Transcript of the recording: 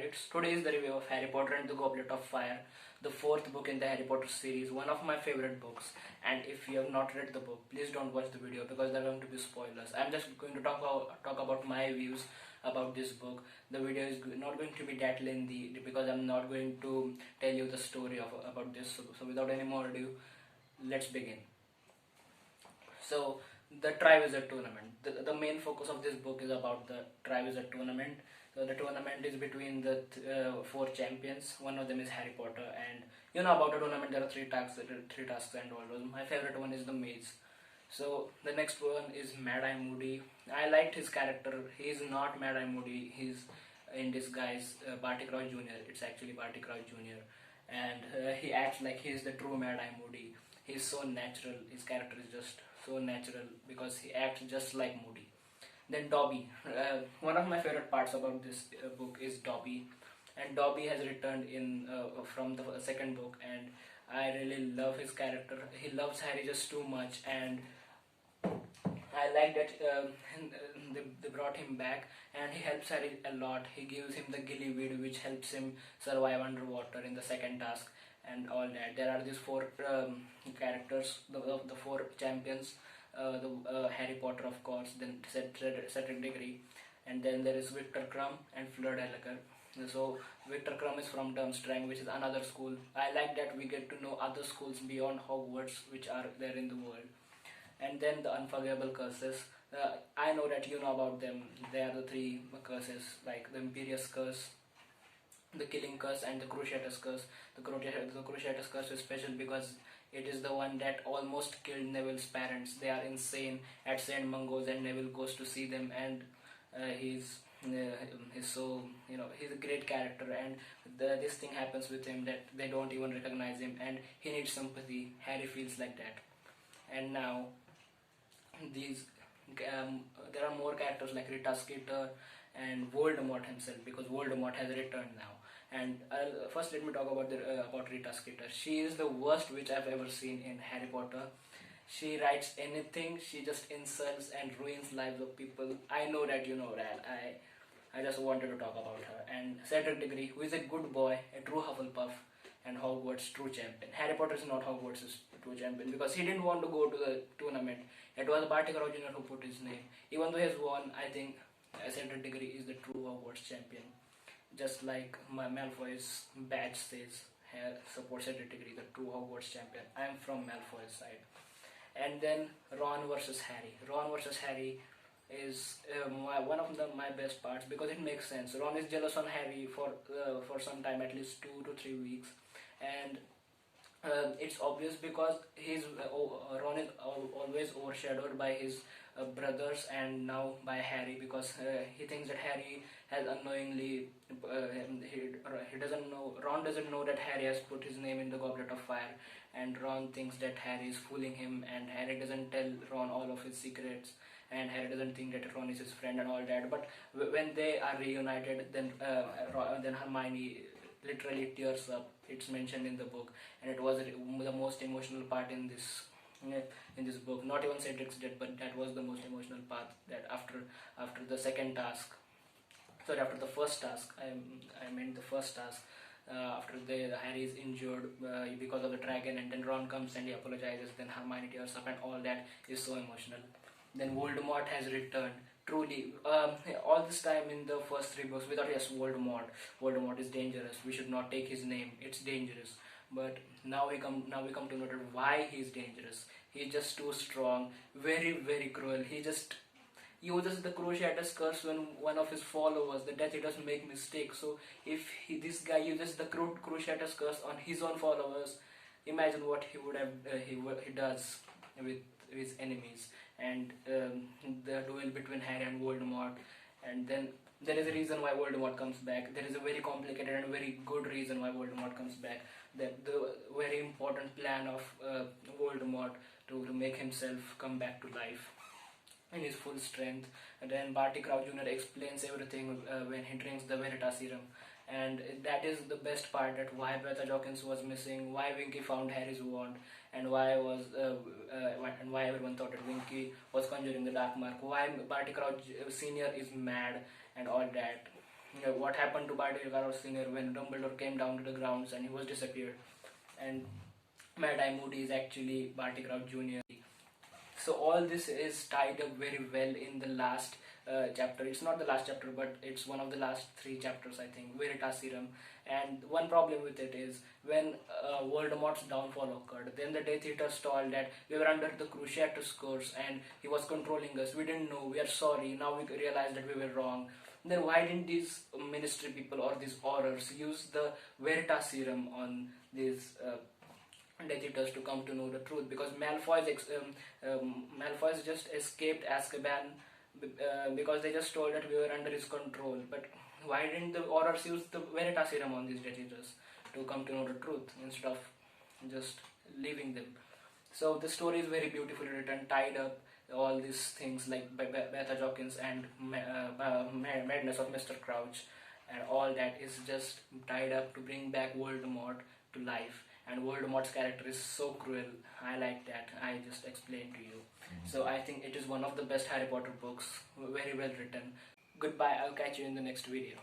𝙃𝙖𝙧𝙧𝙮. Today is the review of Harry Potter and the Goblet of Fire, the fourth book in the Harry Potter series, one of my favorite books. And if you have not read the book, please don't watch the video because there are going to be spoilers. I'm just going to talk about my views about this book. The video is not going to be that lengthy because I'm not going to tell you the story about this. So without any more ado, let's begin. So the Triwizard Tournament. The main focus of this book is about the Triwizard Tournament. So the tournament is between the four champions. One of them is Harry Potter, and you know about the tournament. There are three tasks and all those. My favorite one is the maze. So the next one is Mad-Eye Moody. I liked his character. He is not Mad-Eye Moody. He's in disguise Barty Crouch Jr. It's actually Barty Crouch Jr. And he acts like he is the true Mad-Eye Moody. He's so natural. His character is just so natural because he acts just like Moody. Then Dobby. One of my favorite parts about this book is Dobby, and Dobby has returned in from the second book, and I really love his character. He loves Harry just too much, and I like that they brought him back, and he helps Harry a lot. He gives him the ghillie-weed, which helps him survive underwater in the second task and all that. There are these four characters, the four champions. Harry Potter, of course, then Cedric Diggory, and then there is Victor Crumb and Fleur Delacour. So Victor Crumb is from Durmstrang, which is another school. I like that we get to know other schools beyond Hogwarts which are there in the world. And then the Unforgivable Curses. I know that you know about them. They are the three curses, like the Imperious Curse, the Killing Curse, and the Cruciatus Curse. The Cruciatus Curse is special because it is the one that almost killed Neville's parents. They are insane at St. Mungo's, and Neville goes to see them, and he's so, he's a great character, and this thing happens with him that they don't even recognize him, and he needs sympathy. Harry feels like that. And now there are more characters like Rita Skeeter and Voldemort himself, because Voldemort has returned now. And first let me talk about Rita Skeeter. She is the worst witch I've ever seen in Harry Potter. She writes anything, she just insults and ruins lives of people. I know that you know that. I just wanted to talk about her. And Cedric Diggory, who is a good boy, a true Hufflepuff, and Hogwarts' true champion. Harry Potter is not Hogwarts' true champion because he didn't want to go to the tournament. It was Barty Crouch Jr. who put his name. Even though he has won, I think Cedric Diggory is the true Hogwarts champion. Just like my Malfoy's badge says, support Cedric Diggory, the true Hogwarts champion. I am from Malfoy's side. And then Ron versus Harry. Ron versus Harry is one of my best parts because it makes sense. Ron is jealous on Harry for some time, at least 2 to 3 weeks, and it's obvious because Ron is always overshadowed by his brothers and now by Harry, because he thinks that Harry has unknowingly Ron doesn't know that Harry has put his name in the Goblet of Fire, and Ron thinks that Harry is fooling him, and Harry doesn't tell Ron all of his secrets, and Harry doesn't think that Ron is his friend and all that. But when they are reunited, then Hermione literally tears up. It's mentioned in the book, and it was the most emotional part in this book. Not even Cedric's death, but that was the most emotional part. That after the second task, sorry, after the first task, I meant the first task. After Harry is injured because of the dragon, and then Ron comes and he apologizes. Then Hermione tears up, and all that is so emotional. Then Voldemort has returned. Truly, all this time in the first 3 books, we thought, yes, Voldemort is dangerous. We should not take his name. It's dangerous. But now we come to know why he is dangerous. He's just too strong, very, very cruel. He just uses the Cruciatus Curse when one of his followers, the Death Eaters, make mistakes. So if this guy uses the Cruciatus Curse on his own followers, imagine what he would have he does with his enemies. And the duel between Harry and Voldemort, and then there is a reason why Voldemort comes back. There is a very complicated and very good reason why Voldemort comes back. The very important plan of Voldemort to make himself come back to life in his full strength. And then Barty Crouch Jr. explains everything when he drinks the Veritas serum. And that is the best part, that why Beta Jorkins was missing, why Winky found Harry's wand, and why everyone thought that Winky was conjuring the dark mark, why Barty Crouch Senior is mad, and all that. what happened to 𝙤𝙗𝙗 Sr. when Dumbledore came down to the grounds and he was disappeared, and Mad-Eye Moody is actually Barty Crouch Jr. So all this is tied up very well in the last chapter. It's not the last chapter, but it's one of the last 3 chapters, I think, 𝙤𝙤𝙧𝙾. And one problem with it is when Voldemort's downfall occurred, then the Death Eaters told that we were under the Cruciatus curse and he was controlling us. We didn't know. We are sorry. Now we realize that we were wrong. Then why didn't these ministry people or these Aurors use the 𝙤𝙤𝙧𝙾 on these Death Eaters to come to know the truth? Because Malfoy's just escaped Azkaban because they just told that we were under his control. But why didn't the Aurors use the 𝙤𝙤𝙧𝙾 on these Death Eaters to come to know the truth instead of just leaving them? So the story is very beautifully written, tied up all these things like Beta Jorkins and Madness of Mr. Crouch, and all that is just tied up to bring back Voldemort to life. And Voldemort's character is so cruel. I like that. I just explained to you. So I think it is one of the best Harry Potter books. Very well written. Goodbye. I'll catch you in the next video.